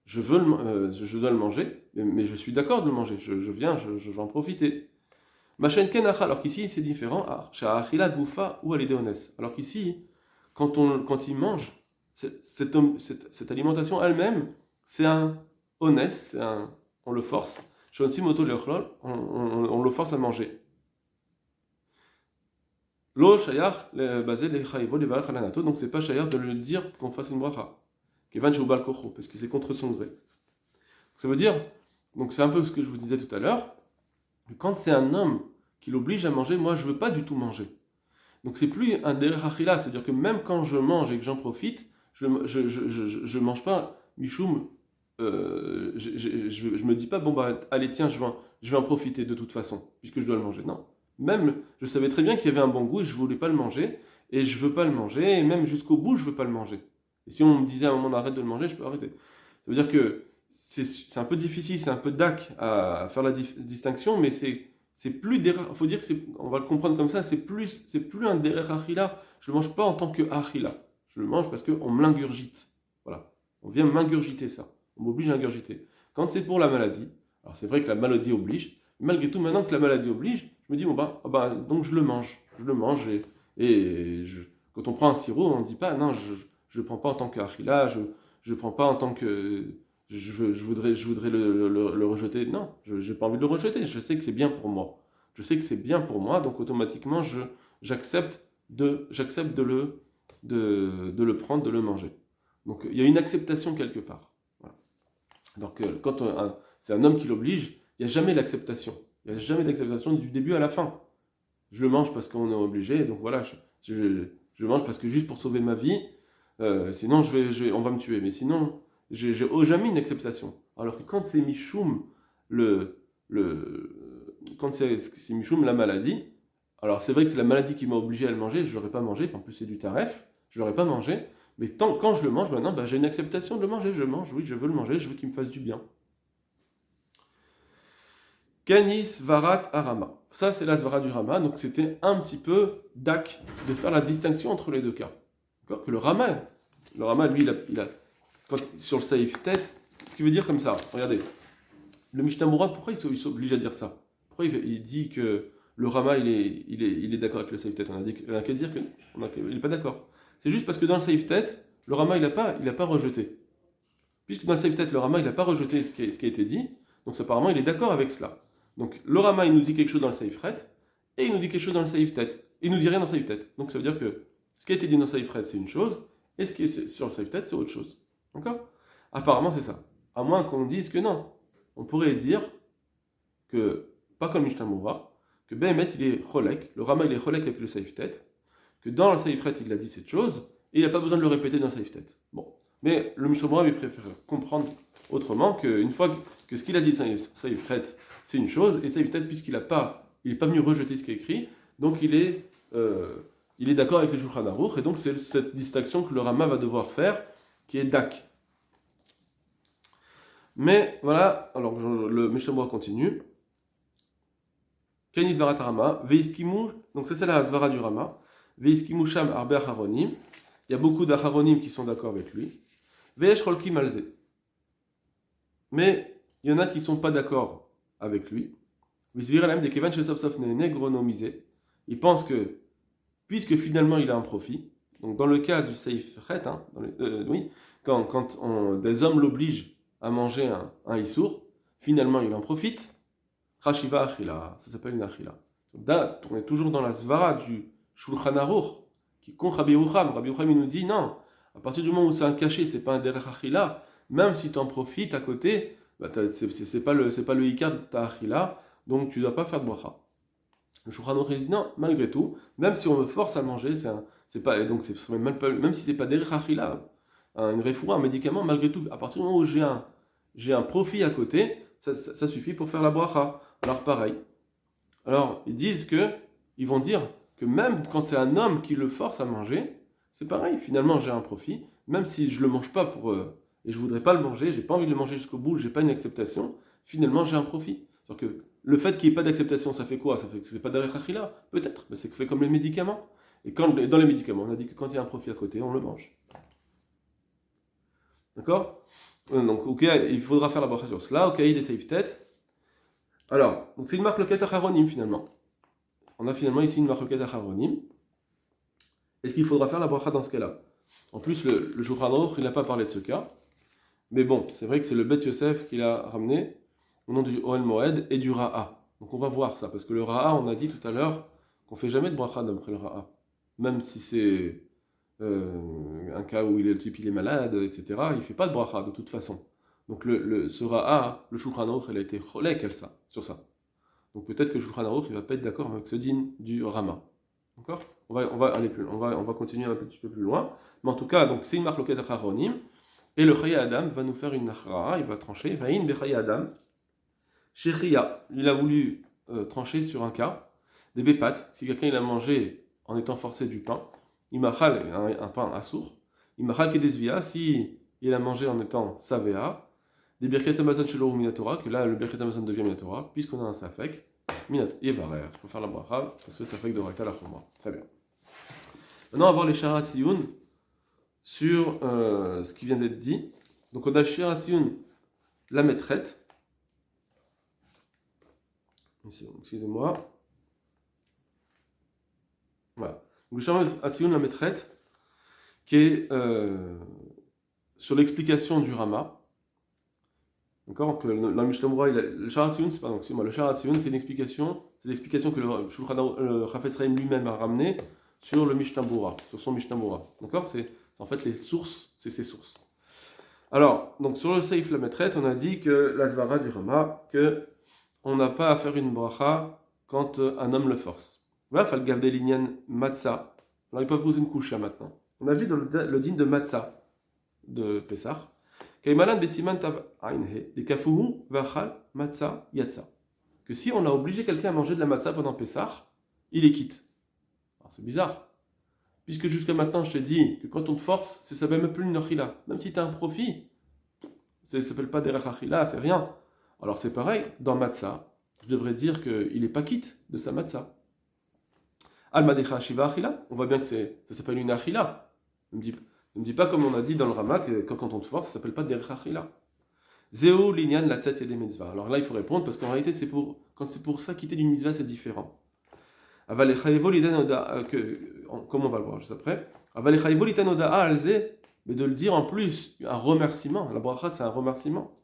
je dois le manger, mais je suis d'accord de le manger, je vais en profiter. Alors qu'ici, c'est différent. Alors qu'ici, quand il mange, cette alimentation elle-même, c'est un honest, on le force. On le force à manger. Donc c'est pas shayar de lui dire qu'on fasse une bracha. Parce que c'est contre son gré. Ça veut dire, donc c'est un peu ce que je vous disais tout à l'heure, que quand c'est un homme qui l'oblige à manger, moi je veux pas du tout manger. Donc c'est plus un derech achila, c'est-à-dire que même quand je mange et que j'en profite, je mange pas michoum, je me dis pas bon bah allez tiens je vais en profiter de toute façon puisque je dois le manger. Non, même je savais très bien qu'il y avait un bon goût et je voulais pas le manger et je veux pas le manger et même jusqu'au bout je veux pas le manger. Et si on me disait à un moment d'arrêter de le manger, je peux arrêter. Ça veut dire que c'est un peu difficile, c'est un peu dac à faire la distinction, mais c'est plus derech, faut dire que on va le comprendre comme ça, c'est plus un derech achila. Je le mange pas en tant que achila, je le mange parce que on me l'ingurgite. Voilà, on vient m'ingurgiter ça, on m'oblige à ingurgiter. Quand c'est pour la maladie, alors c'est vrai que la maladie oblige, mais malgré tout maintenant que la maladie oblige, je me dis bon donc je le mange quand on prend un sirop, on ne dit pas non je le prends pas en tant que achila, je prends pas en tant que je voudrais le rejeter. Non, je n'ai pas envie de le rejeter. Je sais que c'est bien pour moi. Je sais que c'est bien pour moi, donc automatiquement, j'accepte de le prendre, de le manger. Donc, il y a une acceptation quelque part. Voilà. Donc, quand c'est un homme qui l'oblige, il n'y a jamais l'acceptation. Il n'y a jamais d'acceptation du début à la fin. Je le mange parce qu'on est obligé, donc voilà, je le mange parce que juste pour sauver ma vie, sinon on va me tuer. Mais sinon, j'ai jamais une acceptation. Alors que quand c'est Michoum, quand c'est Michoum la maladie, alors c'est vrai que c'est la maladie qui m'a obligé à le manger, je ne l'aurais pas mangé, en plus c'est du taref, je ne l'aurais pas mangé, mais quand je le mange, maintenant, j'ai une acceptation de le manger, je le mange, oui, je veux le manger, je veux qu'il me fasse du bien. Canis Varat Arama. ça c'est la svara du Rama, donc c'était un petit peu dak de faire la distinction entre les deux cas. D'accord? Que le Rama lui, sur le saif tête, ce qui veut dire comme ça, regardez, le Mishnah Moura, pourquoi il s'oblige à dire ça? Pourquoi il dit que le Rama il est d'accord avec le saif tête? On a qu'à dire qu'il n'est pas d'accord. C'est juste parce que dans le saif tête, le Rama il n'a pas rejeté. Puisque dans le saif tête, le Rama il n'a pas rejeté ce qui a été dit, donc apparemment il est d'accord avec cela. Donc le Rama il nous dit quelque chose dans le saif ret, et il nous dit quelque chose dans le saif tête. Il nous dit rien dans le saif tête. Donc ça veut dire que ce qui a été dit dans le saif ret c'est une chose, et ce qui est sur le saif tête c'est autre chose. D'accord? Apparemment c'est ça. À moins qu'on dise que non. On pourrait dire que, pas comme Mishnah Moura, que Behemet il est cholek, le Rama il est cholek avec le saif tête, que dans le saif ret il a dit cette chose, et il n'a pas besoin de le répéter dans le saif tête. Bon. Mais le Mishnah Moura lui préfère comprendre autrement qu'une fois que ce qu'il a dit saif ret c'est une chose, et saif tête puisqu'il n'est pas venu rejeter ce qui est écrit, donc il est d'accord avec le Shulchan Aruch, et donc c'est cette distinction que le Rama va devoir faire, qui est dak. Mais voilà, alors le Mishnah Moura continue. Kanis Varat Rama, Veiskimu, donc c'est la Svara du Rama, Veiskimu Sham Arbe Acharonim, il y a beaucoup d'Acharonim qui sont d'accord avec lui, Veish Rolki Malze. Mais il y en a qui ne sont pas d'accord avec lui. Visviralem de Kevan Shesofsof Nene Gronomisé. Il pense que, puisque finalement il a un profit, donc dans le cas du Seif Ret, oui, quand des hommes l'obligent à manger un issour, finalement il en profite. Khashiva Achila, ça s'appelle une Achila. Donc là, on est toujours dans la Svara du Shulchan Aruch, qui contre Rabbi Yerucham. Rabbi Yerucham il nous dit non, à partir du moment où c'est un cachet, c'est pas un derech Achila, même si tu en profites à côté, bah c'est pas le Ikar de ta Achila, donc tu dois pas faire de bracha. Le Shulchan Aruch dit non, malgré tout, même si on me force à manger, même si c'est pas derech Achila, une refoua, un médicament, malgré tout, à partir du moment où j'ai un profit à côté, ça suffit pour faire la bracha. Alors pareil. Alors ils vont dire que même quand c'est un homme qui le force à manger, c'est pareil. Finalement j'ai un profit, même si je le mange pas et je voudrais pas le manger, j'ai pas envie de le manger jusqu'au bout, j'ai pas une acceptation. Finalement j'ai un profit. C'est-à-dire que le fait qu'il n'y ait pas d'acceptation, ça fait quoi? Ça fait que c'est pas derech achila? Peut-être, mais c'est fait comme les médicaments. Et dans les médicaments, on a dit que quand il y a un profit à côté, on le mange. D'accord? Donc, ok, il faudra faire la bracha sur cela. Ok, il est safe tête. Alors, donc c'est une marque loquette acharonim finalement. On a finalement ici une marque loquette acharonim. Est-ce qu'il faudra faire la bracha dans ce cas-là? En plus, le Shulchan Aruch, il n'a pas parlé de ce cas. Mais bon, c'est vrai que c'est le Bet Yosef qui l'a ramené au nom du Ohel Moed et du Ra'a. Donc on va voir ça, parce que le Ra'a, on a dit tout à l'heure qu'on ne fait jamais de bracha d'après le Ra'a. Même si c'est un cas où le type il est malade, etc., il ne fait pas de bracha de toute façon. Donc ce Ra'a, le Shulchan Aruch, il a été cholek sur ça. Donc peut-être que le Shulchan Aruch, il ne va pas être d'accord avec ce din du Rama. D'accord? On va aller plus loin, on va continuer un petit peu plus loin. Mais en tout cas, donc c'est une marque loquette acharonim. Et le Chaya Adam va nous faire une nachra, il va trancher. Vaïn be Chaya Adam. Chez Chaya, il a voulu trancher sur un cas, des bépates. Si quelqu'un il a mangé en étant forcé du pain, il machal un pain assour. Il machal kedesvia, si il a mangé en étant savéa, des birket amazon chez l'eau minatora, que là le birket amazon devient minatora, puisqu'on a un safek. Minat, yevarer, il faut faire la bracha, parce que ça fait que de rakta la chumra. Très bien. Maintenant, on va voir les sharat siyun sur ce qui vient d'être dit. Donc, on a le sharat siyun, la maîtrette. Excusez-moi. Voilà. Donc, le sharat siyun, la maîtrette, qui est sur l'explication du Rama. D'accord? Donc, la Mishnah Moura, le sharat siyun, le sharat siyun, c'est l'explication que le Shulchan Chafetz Chaim lui-même a ramené sur le Mishnah Moura, sur son Mishnah Moura. D'accord? C'est en fait les sources, c'est ses sources. Alors, donc sur le Seif la maîtrette, on a dit que la Zvara du Rama, que on n'a pas à faire une bracha quand un homme le force. Voilà, fal gavde linyan matzah. Alors, il peut poser une couche là maintenant. On a vu dans le din de matzah de Pessah. Kaimalan besiman tav ainhe, de kafuhu vachal matzah yatsa. Que si on a obligé quelqu'un à manger de la matzah pendant Pessah, il est quitte. Alors c'est bizarre. Puisque jusqu'à maintenant, je t'ai dit que quand on te force, ça ne s'appelle même plus une achila. Même si tu as un profit, ça ne s'appelle pas derech achila, c'est rien. Alors c'est pareil, dans matzah, je devrais dire qu'il n'est pas quitte de sa matzah. Al-Madecha Shiva Achila, on voit bien que ça s'appelle une Achila. Ne me dis pas comme on a dit dans le Rama que quand on te force, ça s'appelle pas Derech Achila. Zéo Linyan la tzat yedei mitzvah. Alors là, il faut répondre parce qu'en réalité, quand c'est pour ça quitter d'une mitzvah, c'est différent. Aval echayevo litan oda, comme on va le voir juste après. Aval echayevo litan oda alze, mais de le dire en plus, un remerciement. La bracha, c'est un remerciement.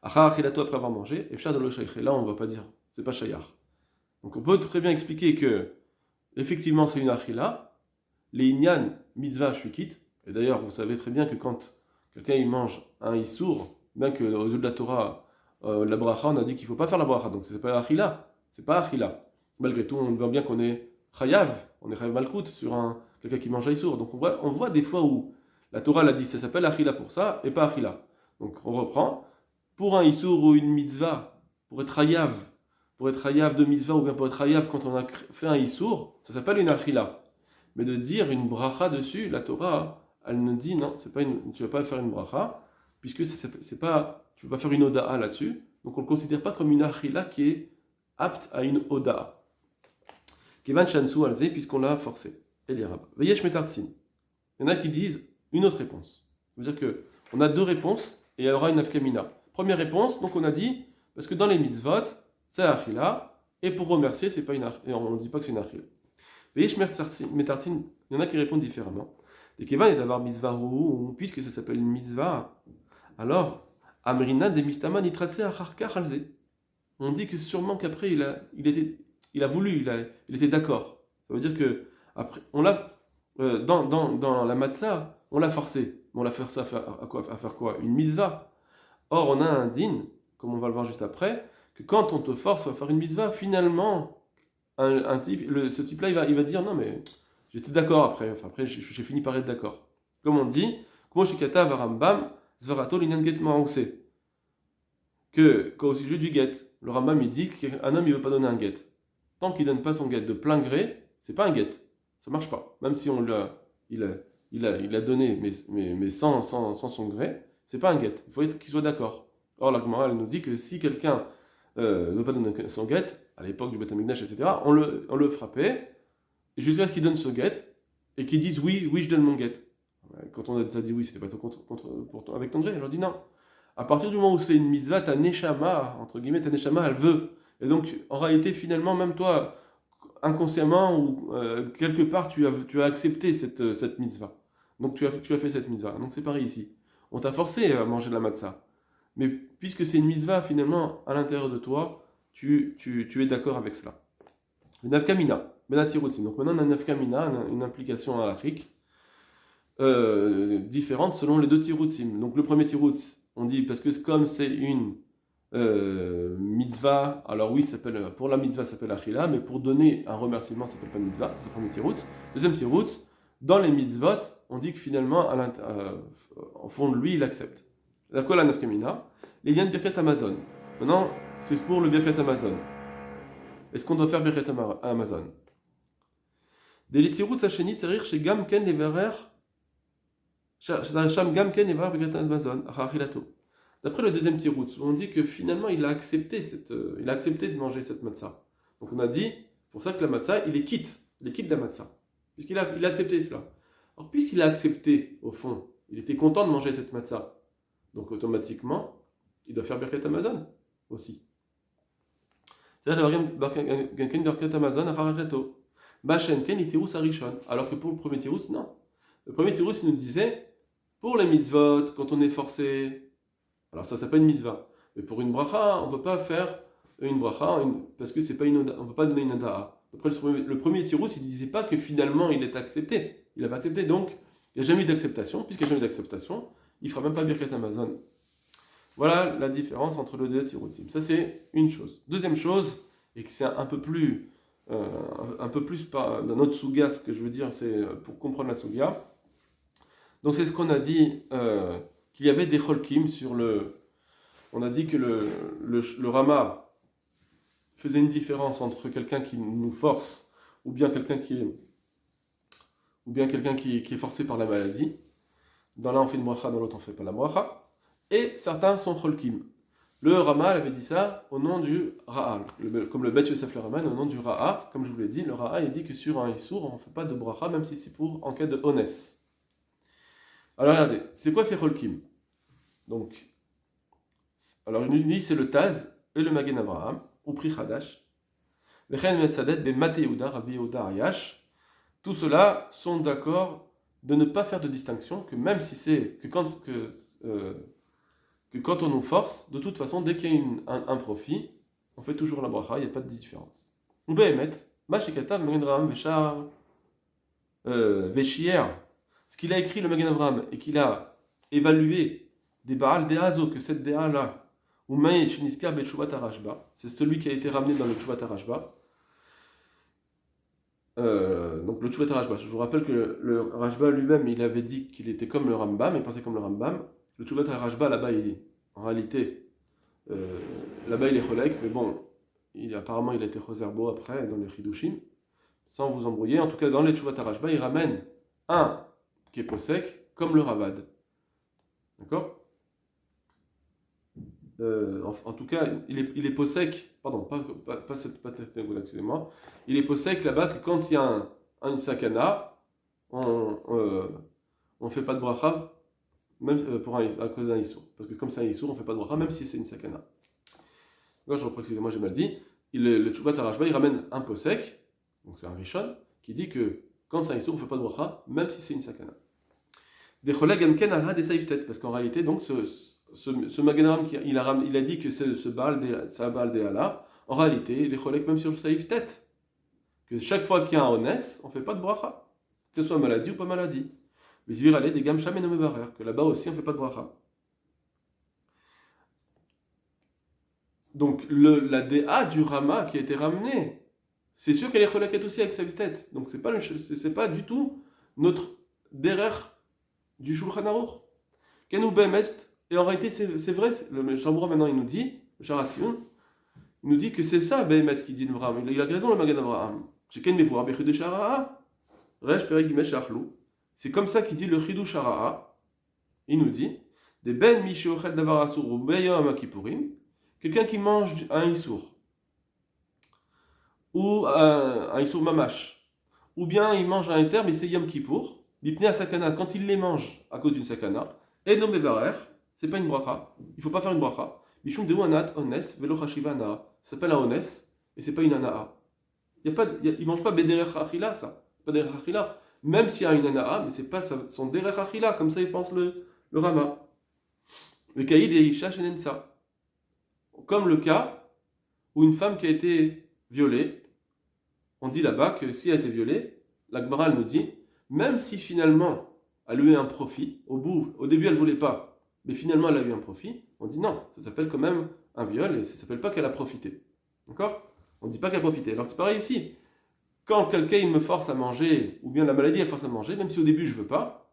Achar achilato après avoir mangé, efshar de lo shaykh. Là, on ne va pas dire, c'est pas shayar. Donc on peut très bien expliquer que effectivement, c'est une achila. Les inyan mitzvah, je suis quitte. Et d'ailleurs, vous savez très bien que quand quelqu'un il mange un issour, bien que aux yeux de la Torah, la bracha, on a dit qu'il ne faut pas faire la bracha, donc c'est pas achila, c'est pas achila. Malgré tout, on voit bien qu'on est chayav, on est chayav malkout sur quelqu'un qui mange un issour. Donc on voit des fois où la Torah l'a dit, ça s'appelle achila pour ça, et pas achila. Donc on reprend, pour un issour ou une mitzvah, pour être chayav de mitzvah, ou bien pour être chayav quand on a fait un issour, ça s'appelle une achila. Mais de dire une bracha dessus, la Torah, elle nous dit non, tu ne vas pas faire une bracha, puisque c'est pas, tu ne vas pas faire une oda'a là-dessus, donc on ne le considère pas comme une achila qui est apte à une oda'a. Kevan Shansu alze, puisqu'on l'a forcé. Et les rabbins. Veyesh metartsin. Il y en a qui disent une autre réponse. Ça veut dire qu'on a deux réponses et il y aura une afkamina. Première réponse, donc on a dit, parce que dans les mitzvot, c'est achila, et pour remercier, c'est pas une achila, et on ne dit pas que c'est une achila. Veyesh metartsin, il y en a qui répondent différemment. Et Kevan est d'avoir mitzvah puisque ça s'appelle une mitzvah, alors, Amrina de Mistama nitratse acharka chalze. On dit que sûrement qu'après il était d'accord. Ça veut dire que après, on l'a dans la matzah, on l'a forcé. On l'a forcé à faire quoi? Une mitzvah. Or, on a un din, comme on va le voir juste après, que quand on te force à faire une mitzvah, finalement, ce type-là, il va dire non mais j'étais d'accord après. Enfin, après, j'ai fini par être d'accord. Comme on dit, Kmo shikata varambam zvarato linan get ma'ouse. Que quand au sujet du get, le Rambam il dit qu'un homme il veut pas donner un get. Tant qu'il donne pas son get de plein gré, c'est pas un get. Ça marche pas. Même si il a donné, mais sans son gré, c'est pas un get. Il faut qu'il soit d'accord. Or la Gemara elle nous dit que si quelqu'un ne veut pas donner son get, à l'époque du Beth Amikdash, etc., on le frappait jusqu'à ce qu'il donne son get et qu'il dise oui, je donne mon get. Quand on a dit oui, c'était pas avec ton gré. Elle leur dit non. À partir du moment où c'est une mitzvah, ta neshama, entre guillemets, ta neshama, elle veut. Et donc, en réalité, finalement, même toi, inconsciemment ou quelque part, tu as accepté cette mitzvah. Donc, tu as fait cette mitzvah. Donc, c'est pareil ici. On t'a forcé à manger de la matzah. Mais puisque c'est une mitzvah, finalement, à l'intérieur de toi, tu es d'accord avec cela. Le nafkamina, benatirutzim. Donc, maintenant, on a un nafkamina, une implication halachique différente selon les deux tirutzim. Donc, le premier tirutz, on dit, parce que comme c'est une mitzvah, alors oui, pour la mitzvah, ça s'appelle achila, mais pour donner un remerciement, ça s'appelle pas mitzvah, c'est le premier tirutz. Deuxième tirutz, dans les mitzvot, on dit que finalement, au fond de lui, il accepte. D'accord, la nafkamina, les liens de Birkat Amazon. Maintenant, c'est pour le Birkat Amazon. Est-ce qu'on doit faire Birkat Amazon? Des tirutz hachenit, c'est rire chez Gam Ken Leverer. D'après le deuxième tiroutz, on dit que finalement il a accepté de manger cette matzah. Donc on a dit, pour ça que la matzah, il est quitte de la matzah, puisqu'il a accepté cela. Alors puisqu'il a accepté, au fond, il était content de manger cette matzah, donc automatiquement, il doit faire Birkat Amazon aussi. C'est-à-dire Birkat Amazon alors que pour le premier tiroutz, non. Le premier tiroutz nous disait, pour les mitzvot, quand on est forcé, alors ça s'appelle une mitzvah. Mais pour une bracha, on ne peut pas faire une bracha, parce que c'est pas on ne peut pas donner une oda'a. Après, le premier tiroutz, il ne disait pas que finalement il est accepté. Il avait accepté, donc il n'y a jamais eu d'acceptation. Puisqu'il n'y a jamais eu d'acceptation, il ne fera même pas Birkat Amazon. Voilà la différence entre le deux tiroutzim. Ça, c'est une chose. Deuxième chose, et que c'est un peu plus dans notre suga, ce que je veux dire, c'est pour comprendre la suga. Donc c'est ce qu'on a dit, qu'il y avait des cholkim sur on a dit que le Rama faisait une différence entre quelqu'un qui nous force ou bien quelqu'un qui est forcé par la maladie. Dans l'un on fait une bracha, dans l'autre on ne fait pas la bracha. Et certains sont cholkim. Le Rama avait dit ça au nom du Ra'a, comme le Bet Yosef le ramène au nom du Ra'a, comme je vous l'ai dit, le Ra'a il dit que sur un Issour on ne fait pas de bracha même si c'est pour en cas de Honès. Alors regardez, c'est quoi ces Cholkim? Donc, alors une dit c'est le Taz et le Magen Avraham, ou Pri Chadash, Vechen Metzadet, be Mate Yehuda, Rabbi Yehuda Ayash, tous ceux-là sont d'accord de ne pas faire de distinction, que même si c'est que quand on nous force, de toute façon, dès qu'il y a un profit, on fait toujours la bracha, il n'y a pas de différence. Ou Behemet, Mashikatav, Magen Avraham, Veshar, Veshier, ce qu'il a écrit le Magen Avraham et qu'il a évalué des Baal des Hazo, que cette Déa-là, ou Maïe Shiniskar Betchouvat Arashba, c'est celui qui a été ramené dans le Tchouvat Arashba. Donc le Tchouvat Arashba, je vous rappelle que le Rashba lui-même, il avait dit qu'il était comme le Rambam, il pensait comme le Rambam. Le Tchouvat Arashba, là-bas, en réalité, là-bas il est Cholek, mais bon, apparemment il a été Choserbo après, dans les Chidushim, sans vous embrouiller. En tout cas, dans les Tchouvat Arashba, il ramène un qui est Posek, comme le Ravad. D'accord? En tout cas, il est Posek, pardon, pas cette excusez-moi, il est Posek là-bas que quand il y a une sakana, on ne fait pas de bracha, même à cause d'un issour. Parce que comme c'est un issour, on ne fait pas de bracha, même si c'est une sakana. Là, je reprends, excusez-moi, j'ai mal dit. Le Tchouvat Arashba, il ramène un Posek, donc c'est un Rishon, qui dit que quand c'est un issour, on ne fait pas de bracha, même si c'est une sakana. Des Choleg Amken Alha des Saïftet, parce qu'en réalité, donc, ce Magen Avraham, il a dit que c'est un Baal des Allah. En réalité, les Choleg, même sur le Saïftet, que chaque fois qu'il y a un Honès, on ne fait pas de bracha, que ce soit maladie ou pas maladie. Mais il aller des Gam Sham et Nomevarer, que là-bas aussi on ne fait pas de bracha. Donc la DA du Rama qui a été ramenée, c'est sûr qu'elle est Choleg aussi avec Saïftet. Donc c'est pas du tout notre derer du Shulchan Aruch. Kenou Behemet, et en réalité c'est vrai, le Shambura maintenant il nous dit, le Sharatzion, il nous dit que c'est ça Behemet qui dit le Avraham. Il a raison le Magen Avraham. J'ai qu'un dévoir, Bechud de Shara'a, Resh Perek Gimesh Achlou. C'est comme ça qu'il dit le Chidou Shara'a. Il nous dit, des Ben Mishochel Davar Asur ou Beyom Akipurim, quelqu'un qui mange un Issour, ou un Issour Mamash, ou bien il mange un Inter, mais c'est Yom Kippour, Bipne Sakana, quand il les mange à cause d'une Sakana, et non Bevarer, c'est pas une bracha, il faut pas faire une bracha. Mishum Deu Anat, Ones, Velo Chashiva Anaa, ça s'appelle un Ones, et c'est pas une Anaa. Il mange pas Bederech Achila, ça, pas Derech Achila. Même s'il y a une Anaa, mais c'est pas son Derech Achila, comme ça il pense le Rama. Le Kaïd et Isha Shenensa. Comme le cas où une femme qui a été violée, on dit là-bas que si elle a été violée, la Gemara nous dit, même si finalement elle a eu un profit, au début elle ne voulait pas, mais finalement elle a eu un profit, on dit non, ça s'appelle quand même un viol et ça ne s'appelle pas qu'elle a profité. D'accord? On ne dit pas qu'elle a profité. Alors c'est pareil ici. Quand quelqu'un me force à manger, ou bien la maladie elle force à manger, même si au début je veux pas,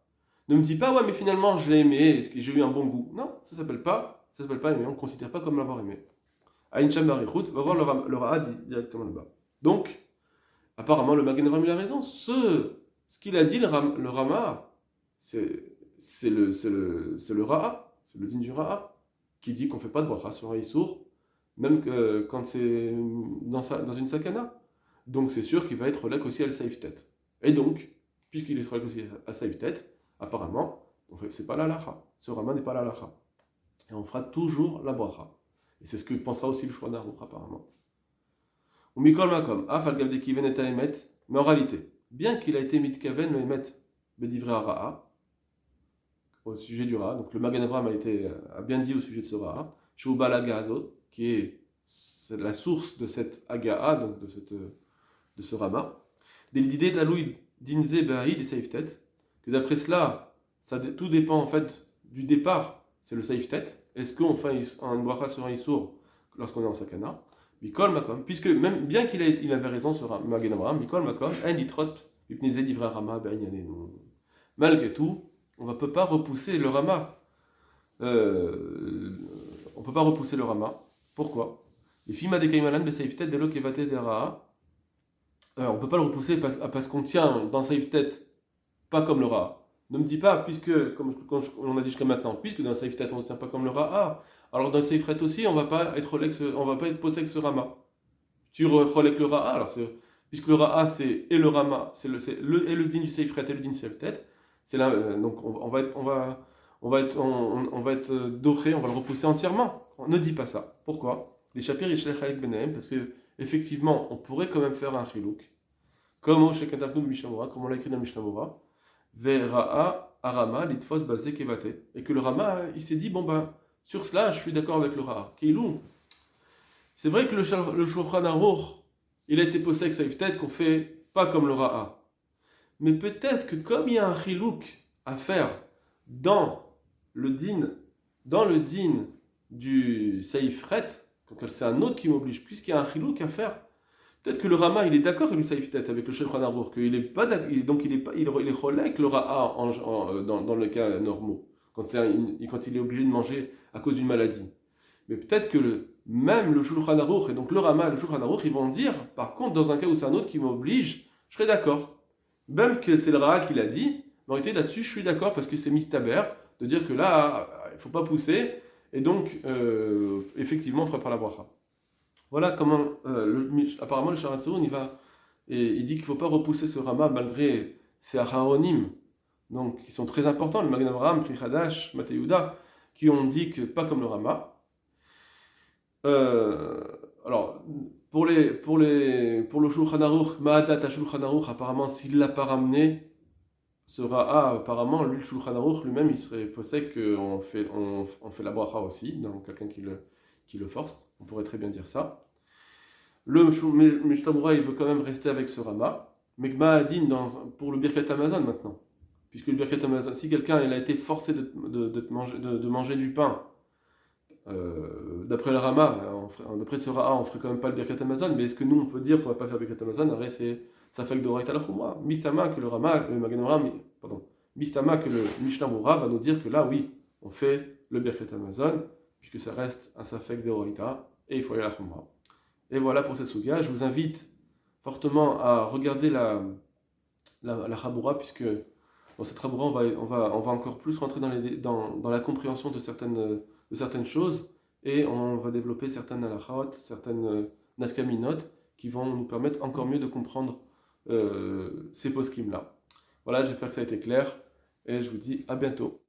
ne me dis pas ouais mais finalement je l'ai aimé, est-ce que j'ai eu un bon goût? Non, ça s'appelle pas aimer, on ne considère pas comme l'avoir aimé. Aïn Shambarichut, va voir le Ra'a directement là-bas. Donc, apparemment le Magen Avraham il a raison. Ce qu'il a dit le Rama, c'est le Ra'a, c'est le digne du Ra'a, qui dit qu'on ne fait pas de bracha sur un Issour, même que quand c'est dans une sakana. Donc c'est sûr qu'il va être relèque aussi à la Saïftet. Et donc, puisqu'il est relèque aussi à la Saïftet, apparemment, c'est pas la halacha. Ce Rama n'est pas la halacha. Et on fera toujours la bracha. Et c'est ce que pensera aussi le Shulchan Aruch apparemment. Ou Mikol Makom, Afal Gabdeki Veneta Emet, mais en réalité, bien qu'il a été mitkaven le Emet Bedivre Ra'a, au sujet du Ra'a, donc le Magen Avraham a bien dit au sujet de ce Ra'a, Shouba Lagazo, qui est la source de cette Aga'a, donc de ce Rama, des l'idée d'Aloui Dinze Bahid et Saïftet, que d'après cela, tout dépend en fait du départ, c'est le Saïftet. Est-ce qu'on fait un bracha sur un Issour lorsqu'on est en sakana? Mikol Makom, puisque même bien il avait raison sur Magen Avraham, Mikol Makom, En Litrot, Upnize Divra Rama, malgré tout, on ne peut pas repousser le Rama. On ne peut pas repousser le Rama. Pourquoi? Les filles Madekaimalan, Besaïftet, Delo Kevate Dera. On ne peut pas le repousser parce qu'on tient dans Saïftet, pas comme le Ra'a, Ne me dis pas, puisque, comme on a dit jusqu'à maintenant, puisque dans le Seiftet on ne tient pas comme le Ra'a, alors dans le Seifret aussi on va pas être possèque ce Rama. Tu relèques le Ra'a, alors puisque le Ra'a c'est et le Rama, et le din du Seifret et le din Seiftet, c'est là, donc on va être doré, on va le repousser entièrement. On ne dit pas ça. Pourquoi? Les Shapir Yishlech Halek Benahem, parce que effectivement on pourrait quand même faire un chilouk, comme au Shekatafnu Mishnamura, comme on l'a écrit dans Mishnamura, Ve'ra'a Arama Litfos Bazé Kevate, et que le Rama il s'est dit bon ben sur cela je suis d'accord avec le Ra'a. Keilou. C'est vrai que le Shulchan Aruch, il a été posé avec ça, peut-être qu'on fait pas comme le Ra'a. Mais peut-être que comme il y a un chilouk à faire dans le din, du Seifret, donc c'est un autre qui m'oblige, puisqu'il y a un chilouk à faire, peut-être que le Rama il est d'accord avec le Seiftet, avec le Shulchan Aruch, qu'il est pas donc il est relais avec le Ra'a dans le cas normaux, quand il est obligé de manger à cause d'une maladie. Mais peut-être que même le Shulchan Aruch, et donc le Rama et le Shulchan Aruch, ils vont dire, par contre, dans un cas où c'est un autre qui m'oblige, je serais d'accord. Même que c'est le Ra'a qui l'a dit, en réalité là-dessus, je suis d'accord parce que c'est mistaber de dire que là, il ne faut pas pousser, et donc, effectivement, on fera par la bracha. Voilà comment, apparemment, le Sharatzoun, il dit qu'il ne faut pas repousser ce Rama malgré ses Acharonim, donc qui sont très importants, le Magen Avraham, Pri Hadash, Mateyuda, qui ont dit que pas comme le Rama. Euh, alors, pour le Shulchan Aruch, Ma'adat Shulchan Aruch, apparemment, s'il ne l'a pas ramené, sera apparemment, lui, le Shulchan Aruch lui-même, il serait possible qu'on on fait la bracha aussi, donc quelqu'un qui le force, on pourrait très bien dire ça. Le Mishtamura, il veut quand même rester avec ce Rama, mais Ma'adin pour le Birkat Amazon maintenant, puisque le Birkat Amazon, si quelqu'un il a été forcé de manger du pain, d'après le Rama, d'après ce Ra'a, on ferait quand même pas le Birkat Amazon, mais est-ce que nous on peut dire qu'on va pas faire le Birkat Amazon? Arrête, ça fait le Doraita la Chumra. Mistama que le Rama, le Magen Avraham, pardon, Mistama que le Mishnah Moura va nous dire que là, oui, on fait le Birkat Amazon, puisque ça reste un Safek Doraita, et il faut aller à la Chumra. Et voilà pour cette Souga. Je vous invite fortement à regarder la Chaboura, puisque dans cette Chaboura, on va encore plus rentrer dans la compréhension de certaines choses, et on va développer certaines halachot, certaines nafkaminot, qui vont nous permettre encore mieux de comprendre ces poskim-là. Voilà, j'espère que ça a été clair, et je vous dis à bientôt.